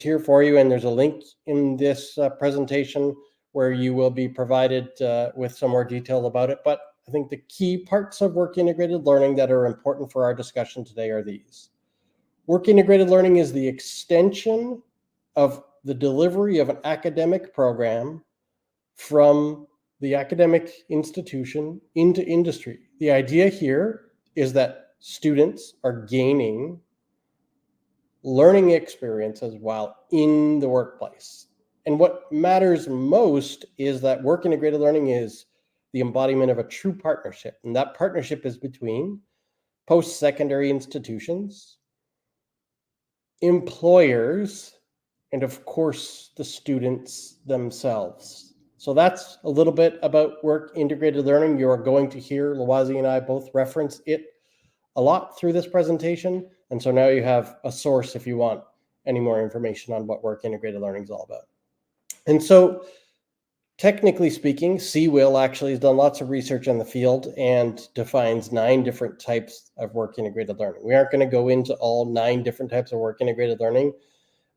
here for you, and there's a link in this presentation where you will be provided with some more detail about it. But I think the key parts of work integrated learning that are important for our discussion today are these. Work integrated learning is the extension of the delivery of an academic program from the academic institution into industry. The idea here is that students are gaining learning experiences while in the workplace. And what matters most is that work integrated learning is the embodiment of a true partnership. And that partnership is between post-secondary institutions, employers, and of course, the students themselves. So that's a little bit about work integrated learning. You're going to hear Loazi and I both reference it a lot through this presentation. And so now you have a source if you want any more information on what work integrated learning is all about. And so technically speaking, CWIL actually has done lots of research in the field and defines 9 different types of work integrated learning. We aren't going to go into all 9 different types of work integrated learning,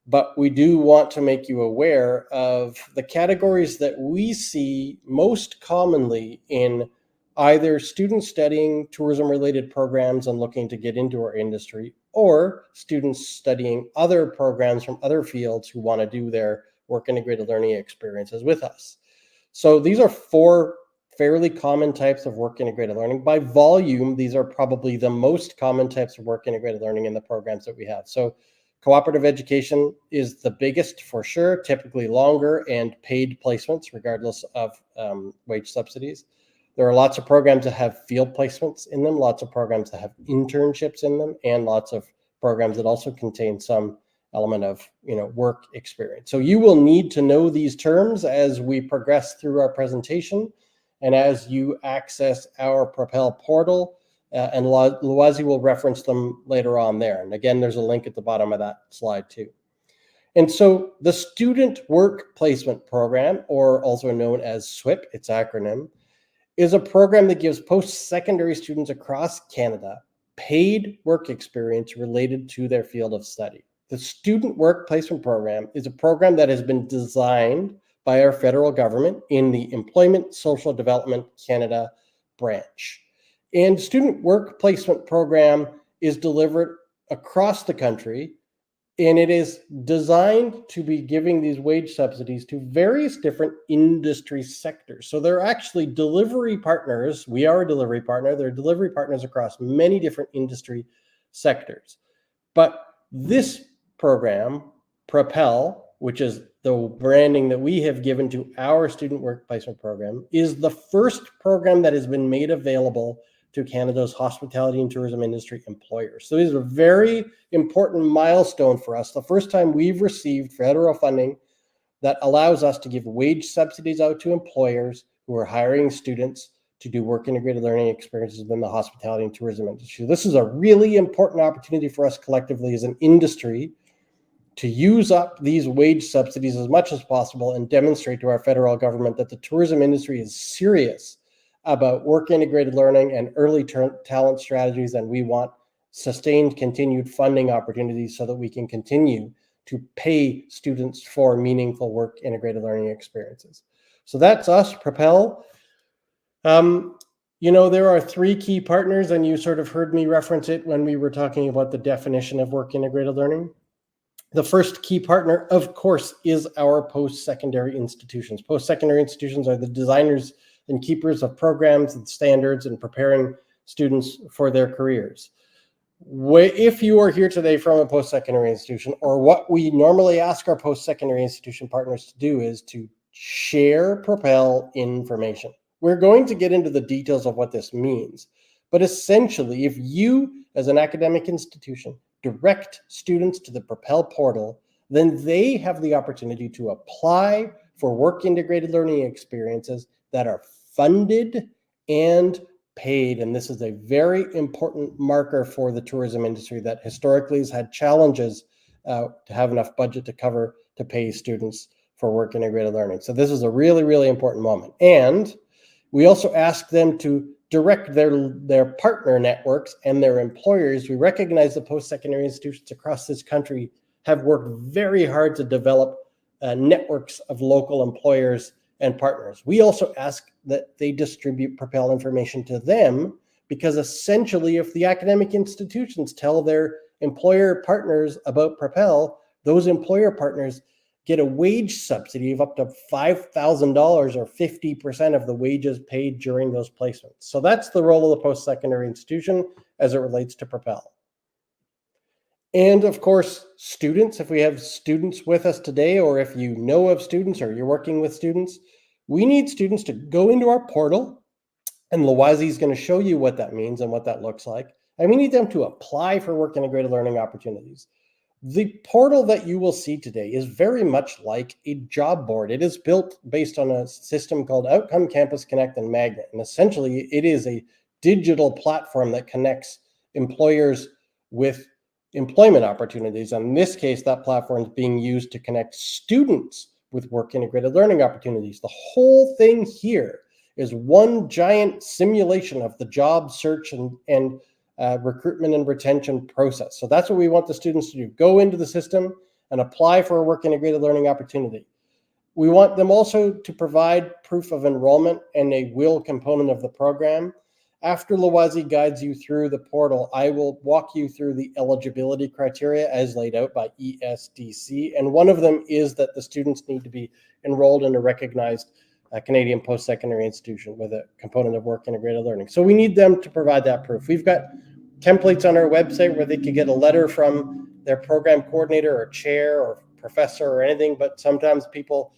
but we do want to make you aware of the categories that we see most commonly in either students studying tourism-related programs and looking to get into our industry, or students studying other programs from other fields who want to do their work integrated learning experiences with us. So these are 4 fairly common types of work integrated learning. By volume, these are probably the most common types of work integrated learning in the programs that we have. So cooperative education is the biggest for sure, typically longer and paid placements regardless of wage subsidies. There are lots of programs that have field placements in them, lots of programs that have internships in them, and lots of programs that also contain some element of work experience. So you will need to know these terms as we progress through our presentation and as you access our Propel portal, and Loazi will reference them later on there. And again, there's a link at the bottom of that slide too. And so the Student Work Placement Program, or also known as SWIP, its acronym, is a program that gives post-secondary students across Canada paid work experience related to their field of study. The Student Work Placement Program is a program that has been designed by our federal government in the Employment Social Development Canada branch. And Student Work Placement Program is delivered across the country, and it is designed to be giving these wage subsidies to various different industry sectors. So they're actually delivery partners. We are a delivery partner. They're delivery partners across many different industry sectors. But this program, Propel, which is the branding that we have given to our Student Work Placement Program, is the first program that has been made available to Canada's hospitality and tourism industry employers. So this is a very important milestone for us. The first time we've received federal funding that allows us to give wage subsidies out to employers who are hiring students to do work integrated learning experiences within the hospitality and tourism industry. This is a really important opportunity for us collectively as an industry to use up these wage subsidies as much as possible and demonstrate to our federal government that the tourism industry is serious about work integrated learning and early talent strategies, and we want sustained continued funding opportunities so that we can continue to pay students for meaningful work integrated learning experiences. So that's us, Propel. There are 3 key partners, and you sort of heard me reference it when we were talking about the definition of work integrated learning. The first key partner, of course, is our post-secondary institutions. Post-secondary institutions are the designers and keepers of programs and standards and preparing students for their careers. If you are here today from a post-secondary institution, or what we normally ask our post-secondary institution partners to do is to share Propel information. We're going to get into the details of what this means, but essentially, if you, as an academic institution, direct students to the Propel portal, then they have the opportunity to apply for work integrated learning experiences that are funded and paid. And this is a very important marker for the tourism industry that historically has had challenges to have enough budget to pay students for work integrated learning. So this is a really, really important moment. And we also ask them to direct their partner networks and their employers. We recognize that post-secondary institutions across this country have worked very hard to develop networks of local employers and partners. We also ask that they distribute Propel information to them, because essentially, if the academic institutions tell their employer partners about Propel, those employer partners get a wage subsidy of up to $5,000 or 50% of the wages paid during those placements. So that's the role of the post-secondary institution as it relates to Propel. And of course, students, if we have students with us today, or if you know of students or you're working with students, we need students to go into our portal, and Loizy is going to show you what that means and what that looks like. And we need them to apply for work integrated learning opportunities. The portal that you will see today is very much like a job board. It is built based on a system called Outcome, Campus Connect, and Magnet. And essentially, it is a digital platform that connects employers with employment opportunities. And in this case, that platform is being used to connect students with work integrated learning opportunities. The whole thing here is one giant simulation of the job search and recruitment and retention process. So that's what we want the students to do. Go into the system and apply for a work integrated learning opportunity. We want them also to provide proof of enrollment and a will component of the program. After Loizy guides you through the portal, I will walk you through the eligibility criteria as laid out by ESDC. And one of them is that the students need to be enrolled in a recognized Canadian post-secondary institution with a component of work integrated learning. So we need them to provide that proof. We've got templates on our website where they could get a letter from their program coordinator or chair or professor or anything, but sometimes people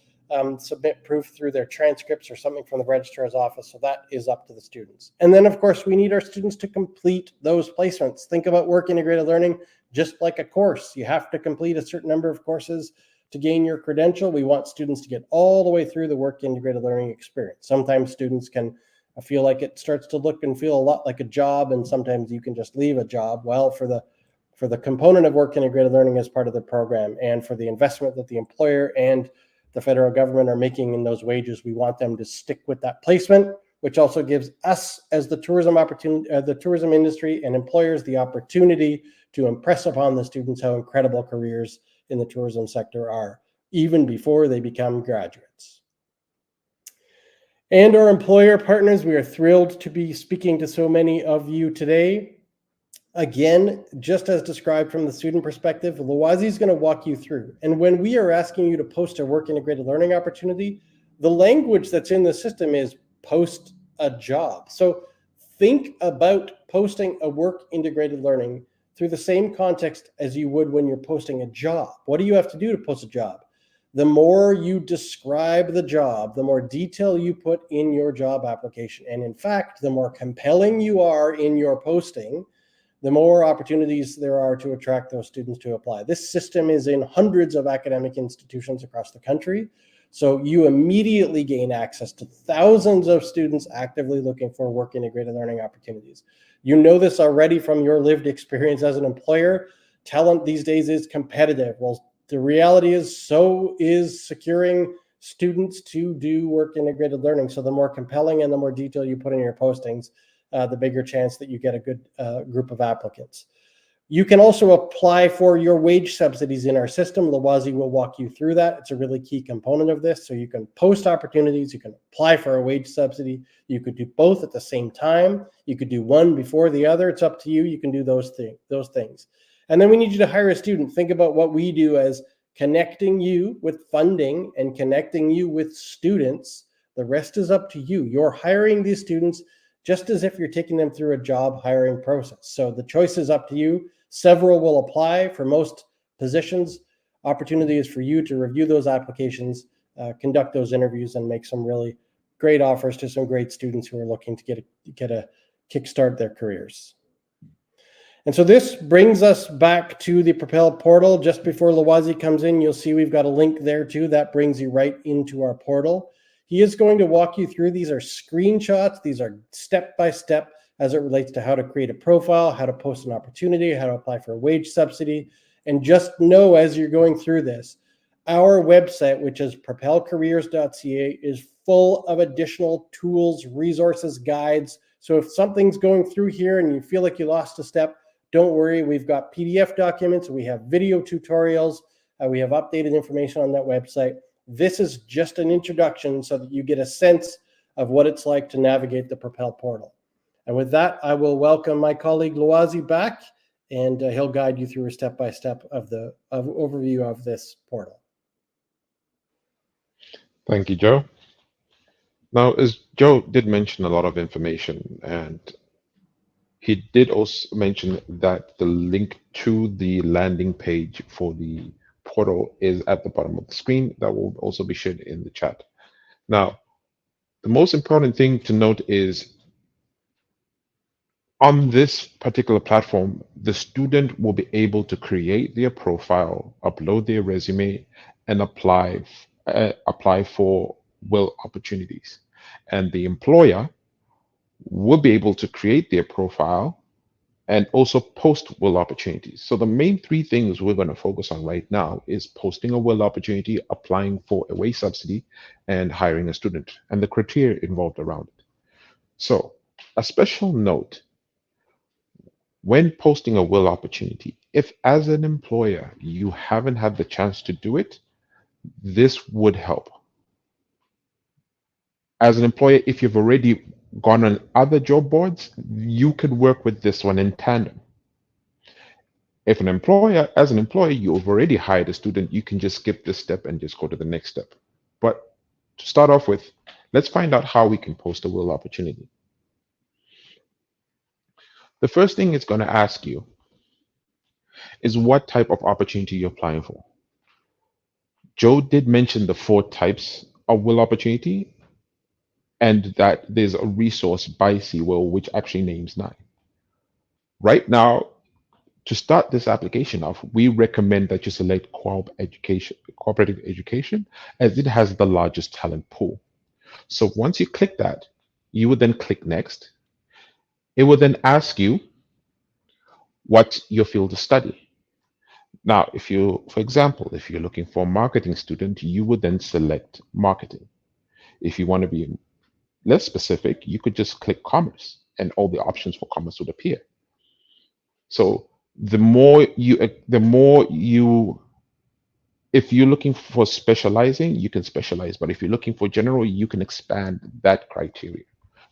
submit proof through their transcripts or something from the registrar's office. So that is up to the students. And then, of course, we need our students to complete those placements. Think about work integrated learning just like a course. You have to complete a certain number of courses to gain your credential. We want students to get all the way through the work integrated learning experience. Sometimes students can feel like it starts to look and feel a lot like a job, and sometimes you can just leave a job. Well, for the component of work integrated learning as part of the program, and for the investment that the employer and the federal government are making in those wages, we want them to stick with that placement, which also gives us as the tourism industry and employers the opportunity to impress upon the students how incredible careers in the tourism sector are, even before they become graduates. And our employer partners, we are thrilled to be speaking to so many of you today. Again, just as described from the student perspective, Loizy is going to walk you through. And when we are asking you to post a work integrated learning opportunity, the language that's in the system is post a job. So think about posting a work integrated learning through the same context as you would when you're posting a job. What do you have to do to post a job? The more you describe the job, the more detail you put in your job application. And in fact, the more compelling you are in your posting, the more opportunities there are to attract those students to apply. This system is in hundreds of academic institutions across the country. So you immediately gain access to thousands of students actively looking for work integrated learning opportunities. You know this already from your lived experience as an employer. Talent these days is competitive. Well, the reality is so is securing students to do work integrated learning. So the more compelling and the more detail you put in your postings, the bigger chance that you get a good group of applicants. You can also apply for your wage subsidies in our system. Loizy will walk you through that. It's a really key component of this. So you can post opportunities, you can apply for a wage subsidy. You could do both at the same time. You could do one before the other. It's up to you. You can do those things. And then we need you to hire a student. Think about what we do as connecting you with funding and connecting you with students. The rest is up to you. You're hiring these students just as if you're taking them through a job hiring process. So the choice is up to you. Several will apply. For most positions, opportunity is for you to review those applications, conduct those interviews, and make some really great offers to some great students who are looking to get a kickstart their careers. And so this brings us back to the Propel portal. Just before Loizy comes in, you'll see we've got a link there too. That brings you right into our portal. He is going to walk you through. These are screenshots. These are step-by-step as it relates to how to create a profile, how to post an opportunity, how to apply for a wage subsidy. And just know as you're going through this, our website, which is propelcareers.ca, is full of additional tools, resources, guides. So if something's going through here and you feel like you lost a step, Don't worry, we've got PDF documents, we have video tutorials, we have updated information on that website. This is just an introduction so that you get a sense of what it's like to navigate the Propel portal. And with that, I will welcome my colleague Loazi back, and he'll guide you through a step-by-step of the overview of this portal. Thank you, Joe. Now, as Joe did mention a lot of information, and he did also mention that the link to the landing page for the portal is at the bottom of the screen. That will also be shared in the chat. Now, the most important thing to note is on this particular platform, the student will be able to create their profile, upload their resume, and apply for will opportunities. And the employer will be able to create their profile and also post will opportunities. So the main three things we're going to focus on right now is posting a will opportunity, applying for a wage subsidy, and hiring a student, and the criteria involved around it. So a special note, when posting a will opportunity, if as an employer you haven't had the chance to do it, this would help. As an employer, if you've already gone on other job boards, you could work with this one in tandem. If an employer, as an employer, you've already hired a student, you can just skip this step and just go to the next step. But to start off with, let's find out how we can post a will opportunity. The first thing it's going to ask you is what type of opportunity you're applying for. Joe did mention the 4 types of will opportunity, and that there's a resource by CWIL which actually names 9. Right now, to start this application off, we recommend that you select cooperative education, as it has the largest talent pool. So once you click that, you would then click next. It will then ask you what your field of study. Now, if you, for example, if you're looking for a marketing student, you would then select marketing. If you want to be less specific, you could just click commerce and all the options for commerce would appear. So the more you, if you're looking for specializing, you can specialize. But if you're looking for general, you can expand that criteria,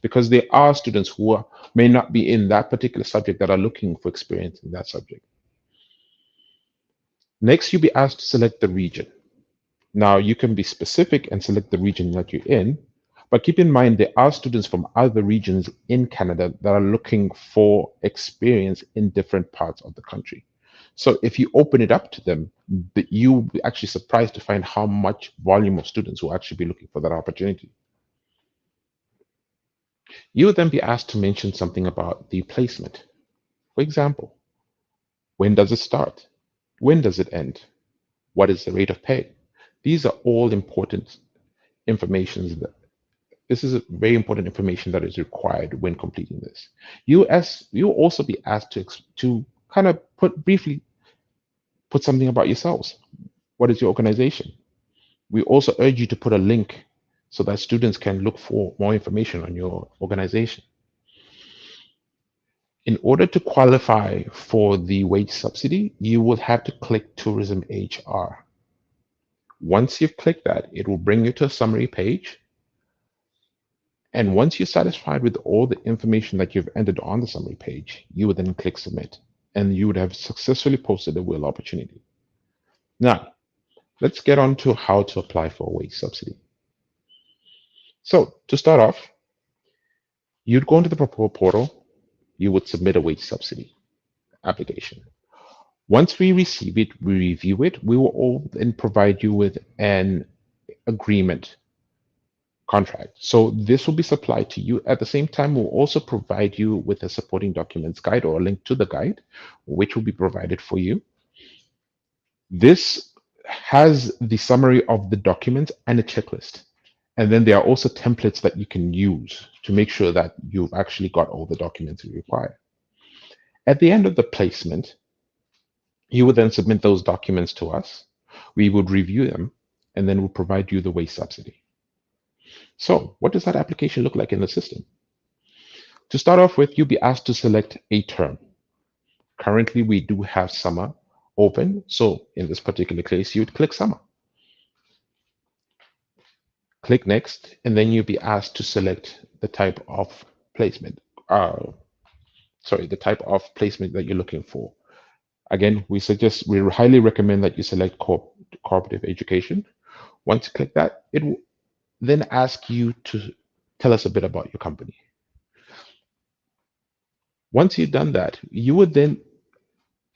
because there are students who may not be in that particular subject that are looking for experience in that subject. Next, you'll be asked to select the region. Now, you can be specific and select the region that you're in, but keep in mind there are students from other regions in Canada that are looking for experience in different parts of the country. So if you open it up to them, you'll be actually surprised to find how much volume of students will actually be looking for that opportunity. You will then be asked to mention something about the placement. For example, when does it start? When does it end? What is the rate of pay? These are all important information. This is a very important information that is required when completing this. You will also be asked to kind of briefly put something about yourselves. What is your organization? We also urge you to put a link so that students can look for more information on your organization. In order to qualify for the wage subsidy, you will have to click Tourism HR. Once you've clicked that, it will bring you to a summary page. And once you're satisfied with all the information that you've entered on the summary page, you would then click Submit, and you would have successfully posted a will opportunity. Now, let's get on to how to apply for a wage subsidy. So to start off, you'd go into the Propel portal, you would submit a wage subsidy application. Once we receive it, we review it, we will all then provide you with an agreement contract. So this will be supplied to you. At the same time, we'll also provide you with a supporting documents guide or a link to the guide, which will be provided for you. This has the summary of the documents and a checklist. And then there are also templates that you can use to make sure that you've actually got all the documents you require. At the end of the placement, you would then submit those documents to us. We would review them, and then we'll provide you the wage subsidy. So what does that application look like in the system? To start off with, you'll be asked to select a term. Currently, we do have summer open. So in this particular case, you'd click summer. Click next, and then you'll be asked to select the type of placement. The type of placement that you're looking for. Again, we highly recommend that you select cooperative education. Once you click that, it will then ask you to tell us a bit about your company. Once you've done that, you would then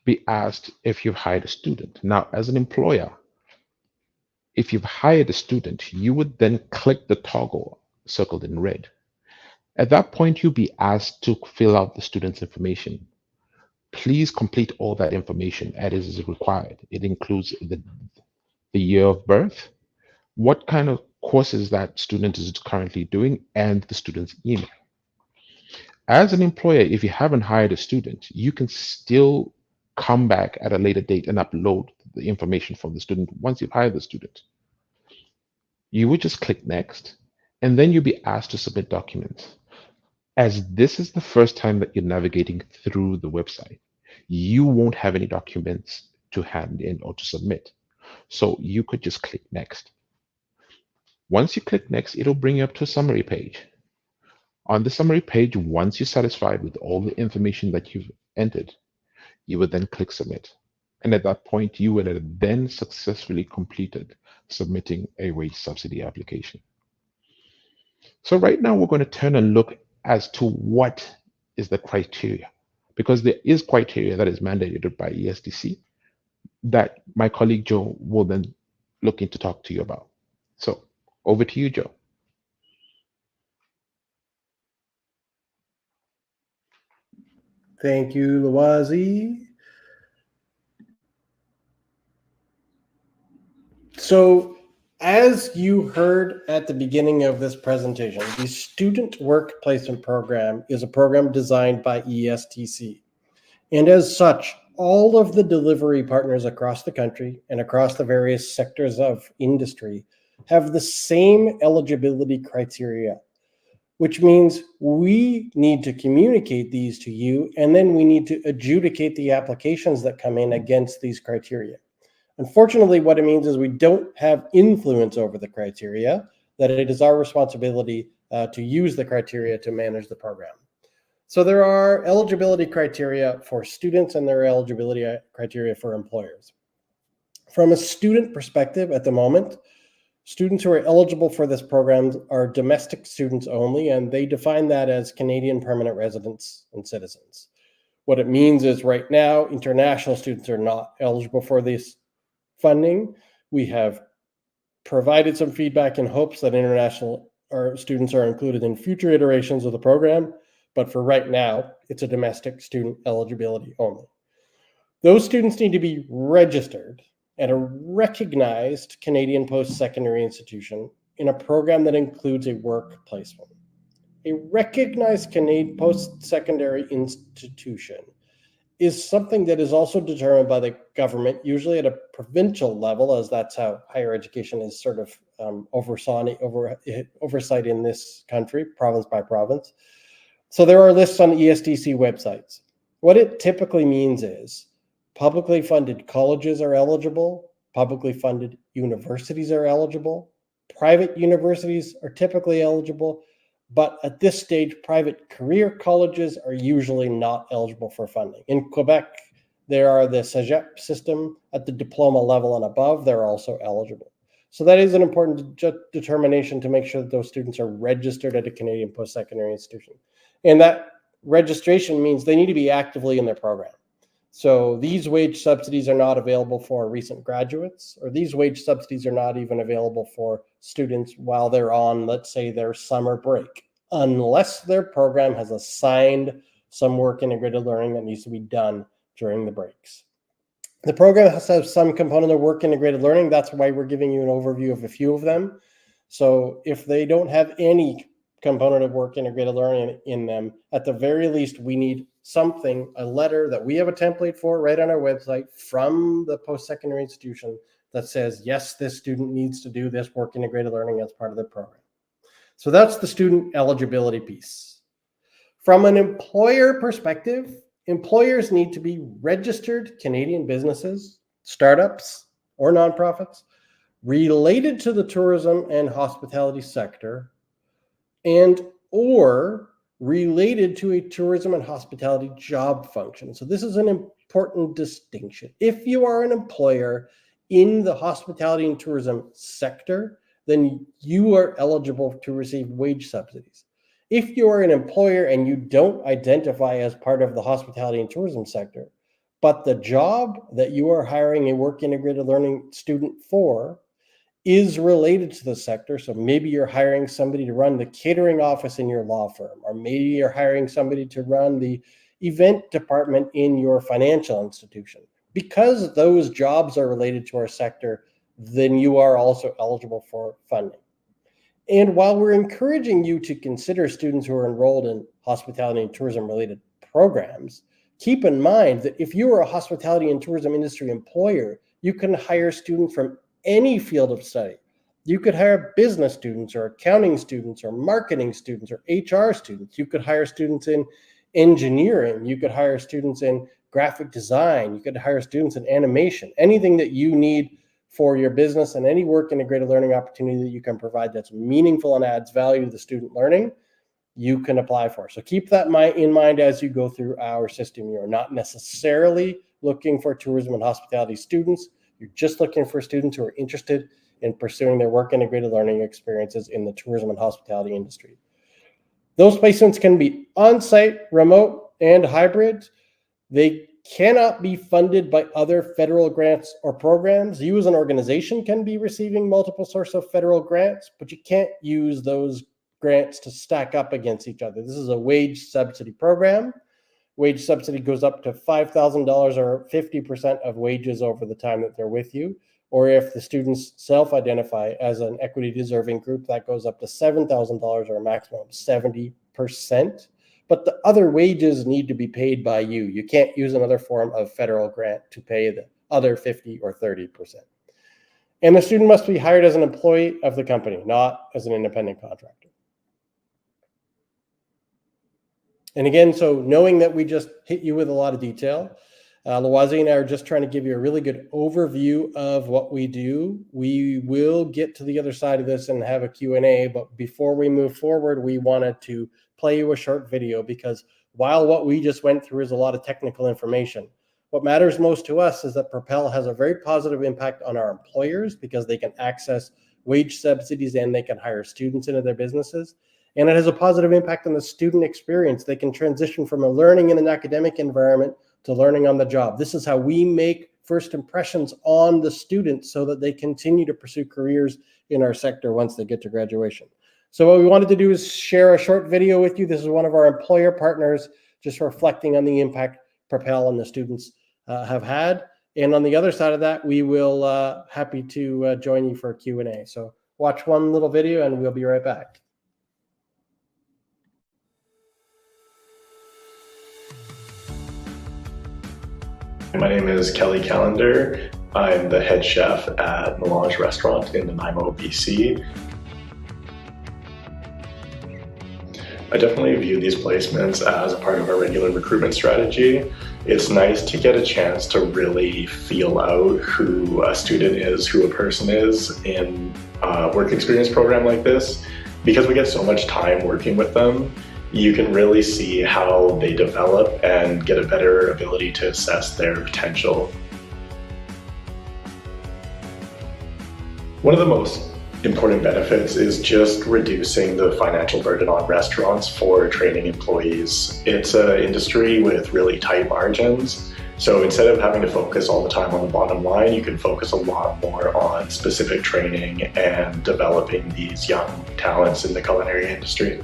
be asked if you've hired a student. Now, as an employer, if you've hired a student, you would then click the toggle circled in red. At that point, you'll be asked to fill out the student's information. Please complete all that information as is required. It includes the year of birth, what kind of courses that student is currently doing, and the student's email. As an employer, if you haven't hired a student, you can still come back at a later date and upload the information from the student once you've hired the student. You would just click next, and then you'll be asked to submit documents. As this is the first time that you're navigating through the website, you won't have any documents to hand in or to submit. So you could just click next. Once you click next, it'll bring you up to a summary page. On the summary page, once you're satisfied with all the information that you've entered, you would then click submit. And at that point, you would have then successfully completed submitting a wage subsidy application. So right now, we're going to turn and look as to what is the criteria, because there is criteria that is mandated by ESDC that my colleague Joe will then look into talk to you about. So over to you, Joe. Thank you, Loazi. So, as you heard at the beginning of this presentation, the Student Work Placement Program is a program designed by ESTC. And as such, all of the delivery partners across the country and across the various sectors of industry have the same eligibility criteria, which means we need to communicate these to you, and then we need to adjudicate the applications that come in against these criteria. Unfortunately, what it means is we don't have influence over the criteria, that it is our responsibility to use the criteria to manage the program. So there are eligibility criteria for students and there are eligibility criteria for employers. From a student perspective at the moment, students who are eligible for this program are domestic students only, and they define that as Canadian permanent residents and citizens. What it means is right now, international students are not eligible for this funding. We have provided some feedback in hopes that international students are included in future iterations of the program, but for right now, it's a domestic student eligibility only. Those students need to be registered at a recognized Canadian post-secondary institution in a program that includes a work placement. A recognized Canadian post-secondary institution is something that is also determined by the government, usually at a provincial level, as that's how higher education is sort of oversight in this country, province by province. So there are lists on ESDC websites. What it typically means is publicly funded colleges are eligible, publicly funded universities are eligible, private universities are typically eligible, but at this stage, private career colleges are usually not eligible for funding. In Quebec, there are the CEGEP system at the diploma level and above, they're also eligible. So that is an important determination to make sure that those students are registered at a Canadian post-secondary institution. And that registration means they need to be actively in their program. So these wage subsidies are not available for recent graduates, or these wage subsidies are not even available for students while they're on, let's say, their summer break, unless their program has assigned some work integrated learning that needs to be done during the breaks. The program has to have some component of work integrated learning. That's why we're giving you an overview of a few of them. So if they don't have any component of work integrated learning in them, at the very least, we need something, a letter that we have a template for right on our website from the post-secondary institution that says, yes, this student needs to do this work integrated learning as part of the program. So that's the student eligibility piece. From an employer perspective, employers need to be registered Canadian businesses, startups, or nonprofits related to the tourism and hospitality sector, and or related to a tourism and hospitality job function. So this is an important distinction. If you are an employer in the hospitality and tourism sector, then you are eligible to receive wage subsidies. If you are an employer and you don't identify as part of the hospitality and tourism sector, but the job that you are hiring a work integrated learning student for is related to the sector. So maybe you're hiring somebody to run the catering office in your law firm, or maybe you're hiring somebody to run the event department in your financial institution. Because those jobs are related to our sector, then you are also eligible for funding. And while we're encouraging you to consider students who are enrolled in hospitality and tourism related programs, keep in mind that if you are a hospitality and tourism industry employer, you can hire students from any field of study. You could hire business students or accounting students or marketing students or HR students. You could hire students in engineering. You could hire students in graphic design. You could hire students in animation. Anything that you need for your business and any work integrated learning opportunity that you can provide that's meaningful and adds value to the student learning, you can apply for. So keep that in mind as you go through our system. You're not necessarily looking for tourism and hospitality students. You're just looking for students who are interested in pursuing their work integrated learning experiences in the tourism and hospitality industry. Those placements can be on-site, remote, and hybrid. They cannot be funded by other federal grants or programs. You as an organization can be receiving multiple sources of federal grants, but you can't use those grants to stack up against each other. This is a wage subsidy program. Wage subsidy goes up to $5,000 or 50% of wages over the time that they're with you. Or if the students self-identify as an equity deserving group, that goes up to $7,000 or a maximum of 70%. But the other wages need to be paid by you. You can't use another form of federal grant to pay the other 50 or 30%. And the student must be hired as an employee of the company, not as an independent contractor. And again, so knowing that we just hit you with a lot of detail, Lwazi and I are just trying to give you a really good overview of what we do. We will get to the other side of this and have a Q&A, but before we move forward, we wanted to play you a short video, because while what we just went through is a lot of technical information, what matters most to us is that Propel has a very positive impact on our employers, because they can access wage subsidies and they can hire students into their businesses. And it has a positive impact on the student experience. They can transition from a learning in an academic environment to learning on the job. This is how we make first impressions on the students so that they continue to pursue careers in our sector once they get to graduation. So what we wanted to do is share a short video with you. This is one of our employer partners, just reflecting on the impact Propel and the students have had. And on the other side of that, we will happy to join you for a Q&A. So watch one little video and we'll be right back. My name is Kelly Callender. I'm the head chef at Melange Restaurant in Nanaimo, BC. I definitely view these placements as a part of our regular recruitment strategy. It's nice to get a chance to really feel out who a student is, who a person is in a work experience program like this. Because we get so much time working with them, you can really see how they develop and get a better ability to assess their potential. One of the most important benefits is just reducing the financial burden on restaurants for training employees. It's an industry with really tight margins, so instead of having to focus all the time on the bottom line, you can focus a lot more on specific training and developing these young talents in the culinary industry.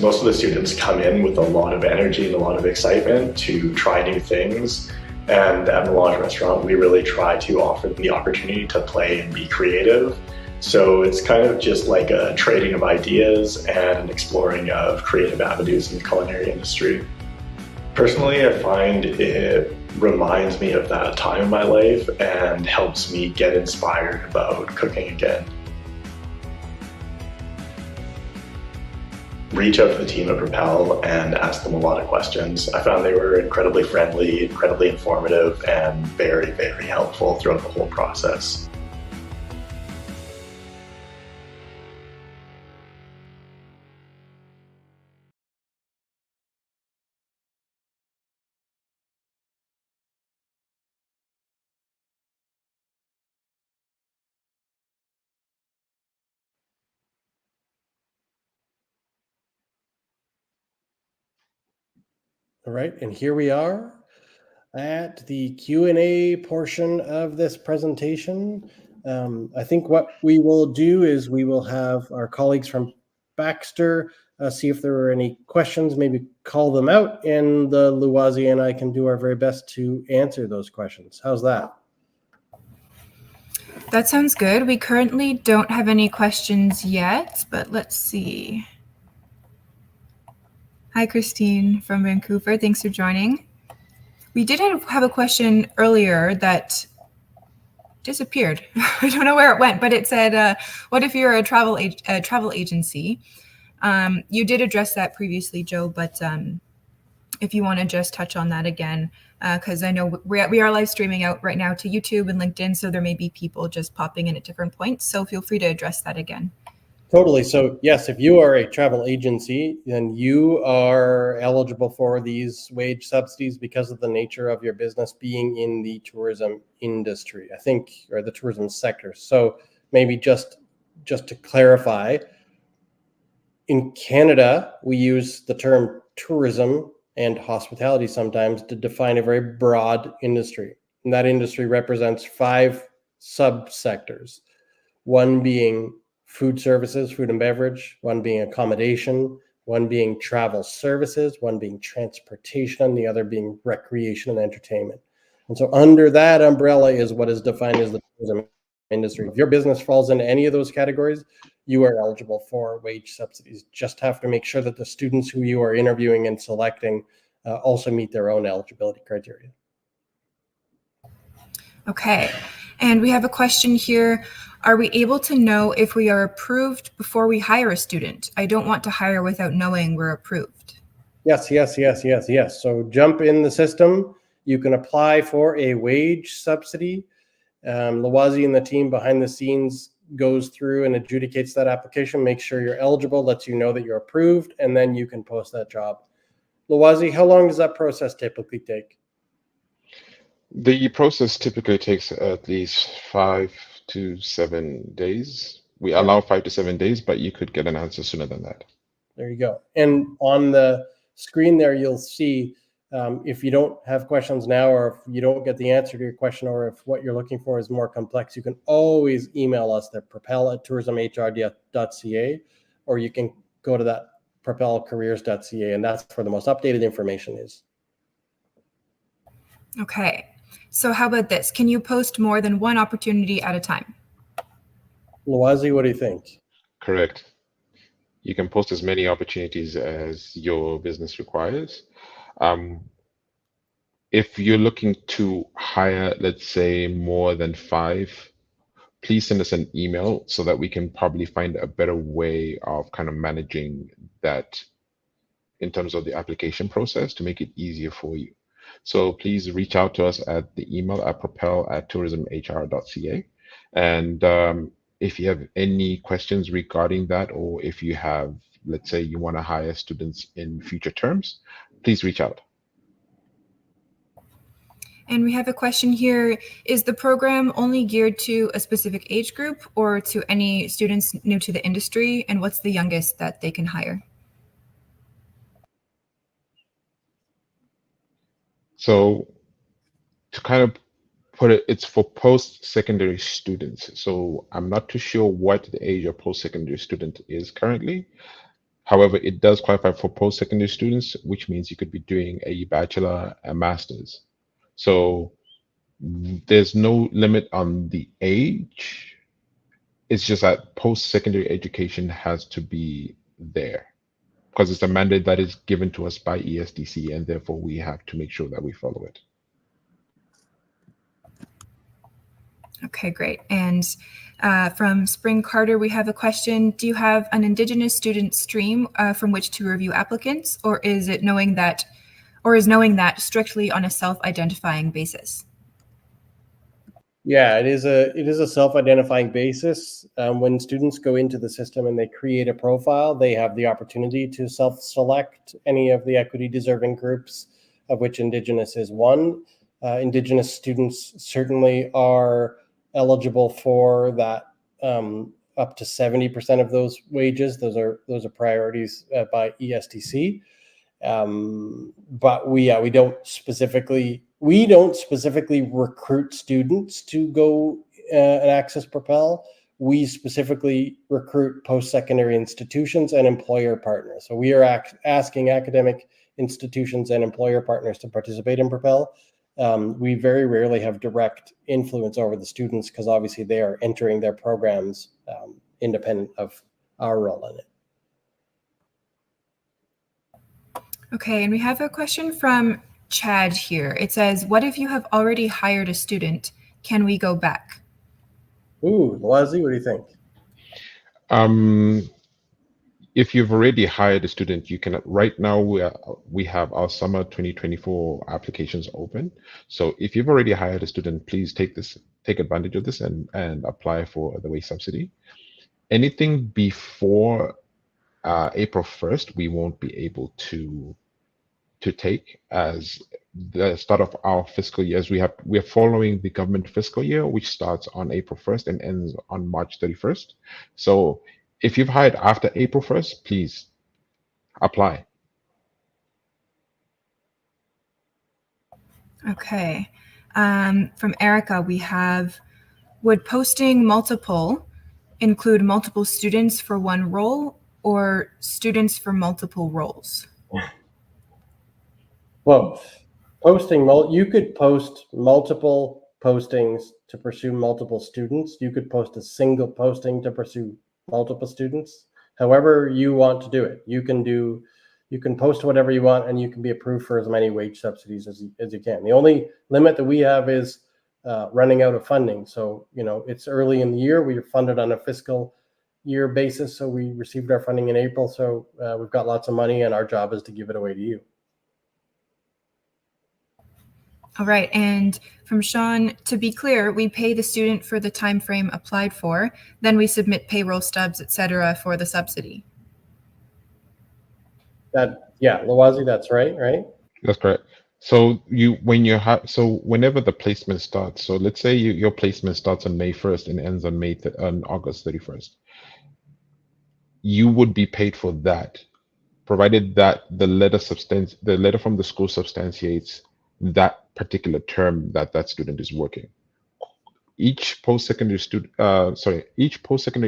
Most of the students come in with a lot of energy and a lot of excitement to try new things. And at Melange Restaurant, we really try to offer them the opportunity to play and be creative. So it's kind of just like a trading of ideas and an exploring of creative avenues in the culinary industry. Personally, I find it reminds me of that time in my life and helps me get inspired about cooking again. reach out to the team at Propel and ask them a lot of questions. I found they were incredibly friendly, incredibly informative, and very, very helpful throughout the whole process. All right, and here we are at the Q&A portion of this presentation. I think what we will do is we will have our colleagues from Baxter see if there are any questions, maybe call them out, and Loizier and I can do our very best to answer those questions. How's that? That sounds good. We currently don't have any questions yet, but let's see. Hi, Christine from Vancouver. Thanks for joining. We did have a question earlier that disappeared. I don't know where it went, but it said, what if you're a travel agency? You did address that previously, Joe, but if you want to just touch on that again, because I know we are live streaming out right now to YouTube and LinkedIn, so there may be people just popping in at different points. So feel free to address that again. Totally. So yes, if you are a travel agency, then you are eligible for these wage subsidies because of the nature of your business being in the tourism industry, I think, or the tourism sector. So maybe just to clarify, in Canada, we use the term tourism and hospitality sometimes to define a very broad industry. And that industry represents 5 subsectors, one being food services, food and beverage, one being accommodation, one being travel services, one being transportation, and the other being recreation and entertainment. And so under that umbrella is what is defined as the tourism industry. If your business falls into any of those categories, you are eligible for wage subsidies. Just have to make sure that the students who you are interviewing and selecting also meet their own eligibility criteria. Okay, and we have a question here. Are we able to know if we are approved before we hire a student? I don't want to hire without knowing we're approved. Yes. So jump in the system. You can apply for a wage subsidy. Loizier and the team behind the scenes goes through and adjudicates that application, makes sure you're eligible, lets you know that you're approved, and then you can post that job. Loizier, how long does that process typically take? The process typically takes at least 5 to 7 days. We allow 5 to 7 days, but you could get an answer sooner than that. There you go. And on the screen there, you'll see if you don't have questions now, or if you don't get the answer to your question, or if what you're looking for is more complex, you can always email us at propel@tourismhr.ca, or you can go to that propelcareers.ca, and that's where the most updated information is. Okay, so how about this? Can you post more than one opportunity at a time? Loizier, what do you think? Correct. You can post as many opportunities as your business requires. If you're looking to hire, let's say, more than 5, please send us an email so that we can probably find a better way of kind of managing that in terms of the application process to make it easier for you. So please reach out to us at the email at propel@tourismhr.ca. And if you have any questions regarding that, or if you have, let's say, you want to hire students in future terms, please reach out. And we have a question here. Is the program only geared to a specific age group or to any students new to the industry? And what's the youngest that they can hire? So to kind of put it, it's for post-secondary students. So I'm not too sure what the age of post-secondary student is currently. However, it does qualify for post-secondary students, which means you could be doing a bachelor, a master's. So there's no limit on the age. It's just that post-secondary education has to be there because it's a mandate that is given to us by ESDC, and therefore we have to make sure that we follow it. Okay, great. And from Spring Carter, we have a question. Do you have an Indigenous student stream from which to review applicants, or is knowing that strictly on a self-identifying basis? Yeah, it is a self-identifying basis. When students go into the system and they create a profile, they have the opportunity to self-select any of the equity deserving groups, of which Indigenous is one. Indigenous students certainly are eligible for that, up to 70% of those wages. Those are priorities by ESTC. But we don't specifically recruit students to go and access Propel. We specifically recruit post-secondary institutions and employer partners. So we are asking academic institutions and employer partners to participate in Propel. We very rarely have direct influence over the students because obviously they are entering their programs independent of our role in it. Okay, and we have a question from Chad here. It says, what if you have already hired a student? Can we go back? Ooh, Loazi, what do you think? If you've already hired a student, you can. Right now, we have our summer 2024 applications open. So if you've already hired a student, please take advantage of this and apply for the wage subsidy. Anything before April 1st, we won't be able to take as the start of our fiscal year. We are following the government fiscal year, which starts on April 1st and ends on March 31st. So if you've hired after April 1st, please apply. Okay. From Erica, we have, would posting multiple include multiple students for one role or students for multiple roles? Well, you could post multiple postings to pursue multiple students. You could post a single posting to pursue multiple students. However you want to do it. You can post whatever you want and you can be approved for as many wage subsidies as you can. The only limit that we have is running out of funding. So, it's early in the year. We are funded on a fiscal year basis. So we received our funding in April. So we've got lots of money and our job is to give it away to you. All right, and from Sean, to be clear, we pay the student for the time frame applied for, then we submit payroll stubs, etc., for the subsidy. Loazi, that's right? That's correct. So whenever the placement starts, so let's say your placement starts on May 1st and ends on August 31st, you would be paid for that, provided that the letter from the school substantiates that particular term that student is working. Each post-secondary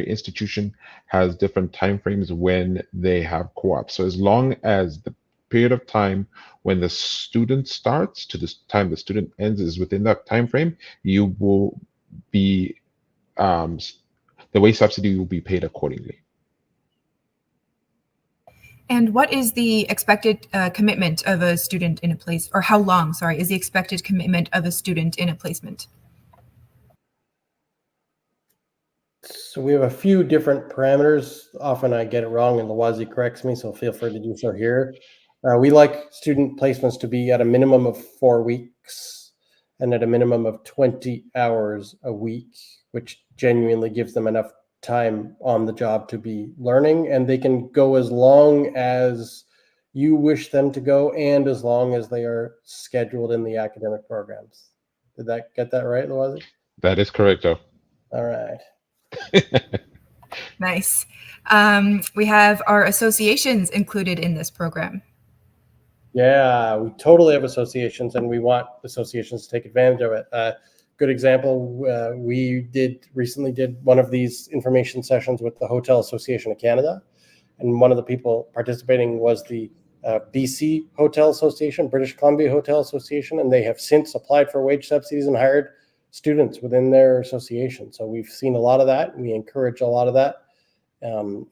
institution has different timeframes when they have co-op. So as long as the period of time when the student starts to the time the student ends is within that time frame, you will be the wage subsidy will be paid accordingly. And what is the expected commitment of a student in a place, or how long, is the expected commitment of a student in a placement? So we have a few different parameters. Often I get it wrong and Loazi corrects me, so feel free to do so here. We like student placements to be at a minimum of 4 weeks and at a minimum of 20 hours a week, which genuinely gives them enough time on the job to be learning, and they can go as long as you wish them to go and as long as they are scheduled in the academic programs. Did that get that right, Loazi? That is correct, though. All right. Nice. We have our associations included in this program. Yeah, we totally have associations and we want associations to take advantage of it. Good example, we recently did one of these information sessions with the Hotel Association of Canada, and one of the people participating was the BC Hotel Association, British Columbia Hotel Association, and they have since applied for wage subsidies and hired students within their association. So we've seen a lot of that, and we encourage a lot of that, and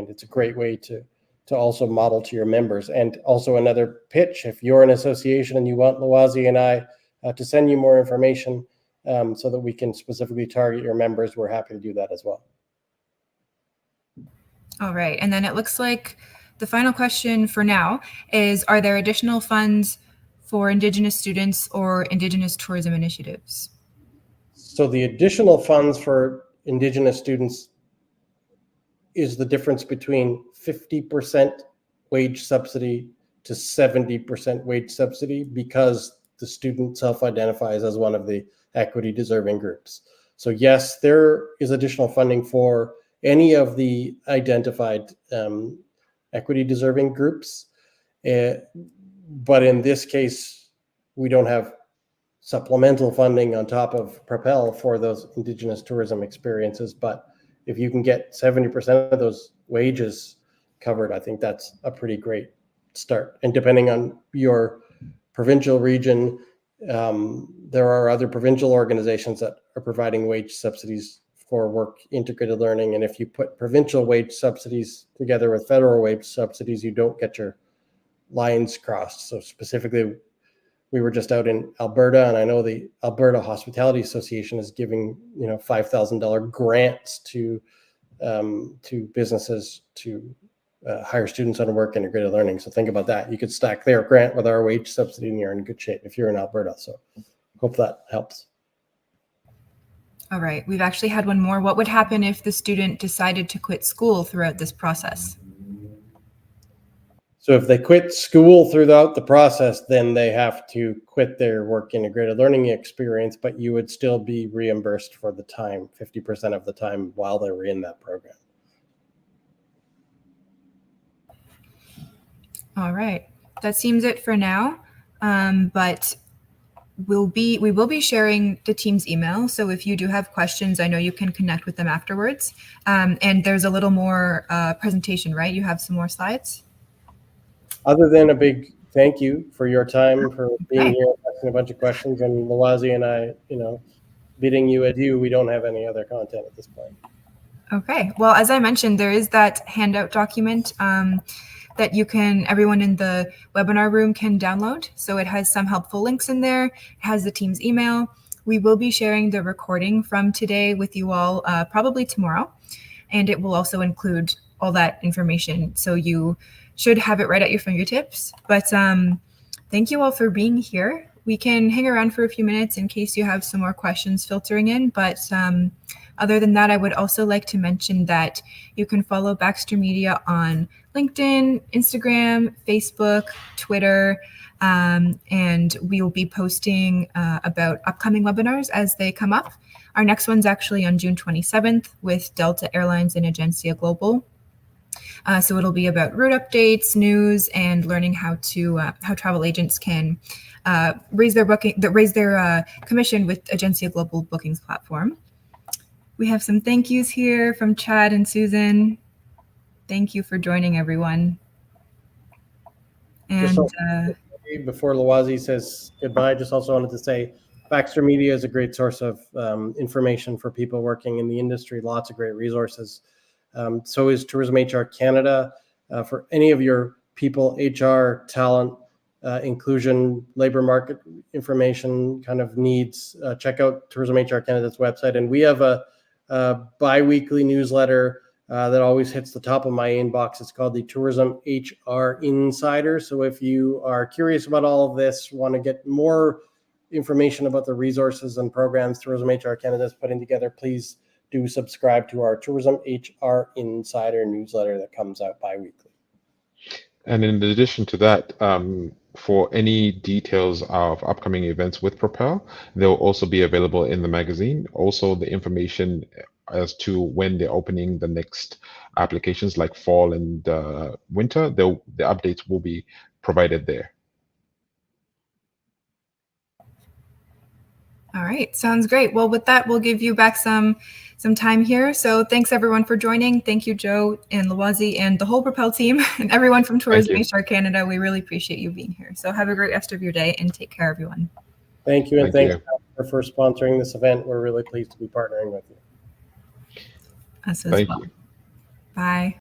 it's a great way to also model to your members. And also another pitch, if you're an association and you want Loazi and I to send you more information, so that we can specifically target your members, we're happy to do that as well. All right. And then it looks like the final question for now is, are there additional funds for Indigenous students or Indigenous tourism initiatives? So the additional funds for Indigenous students is the difference between 50% wage subsidy to 70% wage subsidy, because the student self-identifies as one of the equity deserving groups. So yes, there is additional funding for any of the identified equity deserving groups. But in this case, we don't have supplemental funding on top of Propel for those Indigenous tourism experiences. But if you can get 70% of those wages covered, I think that's a pretty great start. And depending on your provincial region, there are other provincial organizations that are providing wage subsidies for work integrated learning. And if you put provincial wage subsidies together with federal wage subsidies, you don't get your lines crossed. So specifically, we were just out in Alberta, and I know the Alberta Hospitality Association is giving $5,000 grants to businesses to hire students on work integrated learning. So think about that. You could stack their grant with our wage subsidy, and you're in good shape if you're in Alberta. So hope that helps. All right. We've actually had one more. What would happen if the student decided to quit school throughout this process? So if they quit school throughout the process, then they have to quit their work integrated learning experience, but you would still be reimbursed for the time, 50% of the time while they were in that program. All right. That seems it for now. But we will be sharing the team's email. So if you do have questions, I know you can connect with them afterwards. And there's a little more presentation, right? You have some more slides? Other than a big thank you for your time, for being here, asking a bunch of questions, and Lawazi and I, bidding you adieu, we don't have any other content at this point. Okay. Well, as I mentioned, there is that handout document that everyone in the webinar room can download. So it has some helpful links in there. It has the team's email. We will be sharing the recording from today with you all probably tomorrow. And it will also include all that information. So you should have it right at your fingertips. But thank you all for being here. We can hang around for a few minutes in case you have some more questions filtering in. But other than that, I would also like to mention that you can follow Baxter Media on LinkedIn, Instagram, Facebook, Twitter, and we will be posting about upcoming webinars as they come up. Our next one's actually on June 27th with Delta Airlines and Agencia Global. So it'll be about route updates, news, and learning how travel agents can raise their commission with Agencia Global Bookings platform. We have some thank yous here from Chad and Susan. Thank you for joining, everyone. And before Lawazi says goodbye, just also wanted to say Baxter Media is a great source of information for people working in the industry. Lots of great resources. So is Tourism HR Canada. For any of your people, HR, talent, inclusion, labor market information kind of needs, check out Tourism HR Canada's website. And we have a bi-weekly newsletter that always hits the top of my inbox. It's called the Tourism HR Insider. So if you are curious about all of this, want to get more information about the resources and programs Tourism HR Canada is putting together, please do subscribe to our Tourism HR Insider newsletter that comes out bi-weekly. And in addition to that, for any details of upcoming events with Propel, they'll also be available in the magazine. Also, the information as to when they're opening the next applications like fall and winter, the updates will be provided there. All right, sounds great. Well, with that, we'll give you back some time here. So thanks everyone for joining. Thank you, Joe and Lawazi and the whole Propel team and everyone from Tourism HR Canada. We really appreciate you being here. So have a great rest of your day and take care, everyone. Thank you, and thank you for sponsoring this event. We're really pleased to be partnering with you. Us as well. Bye.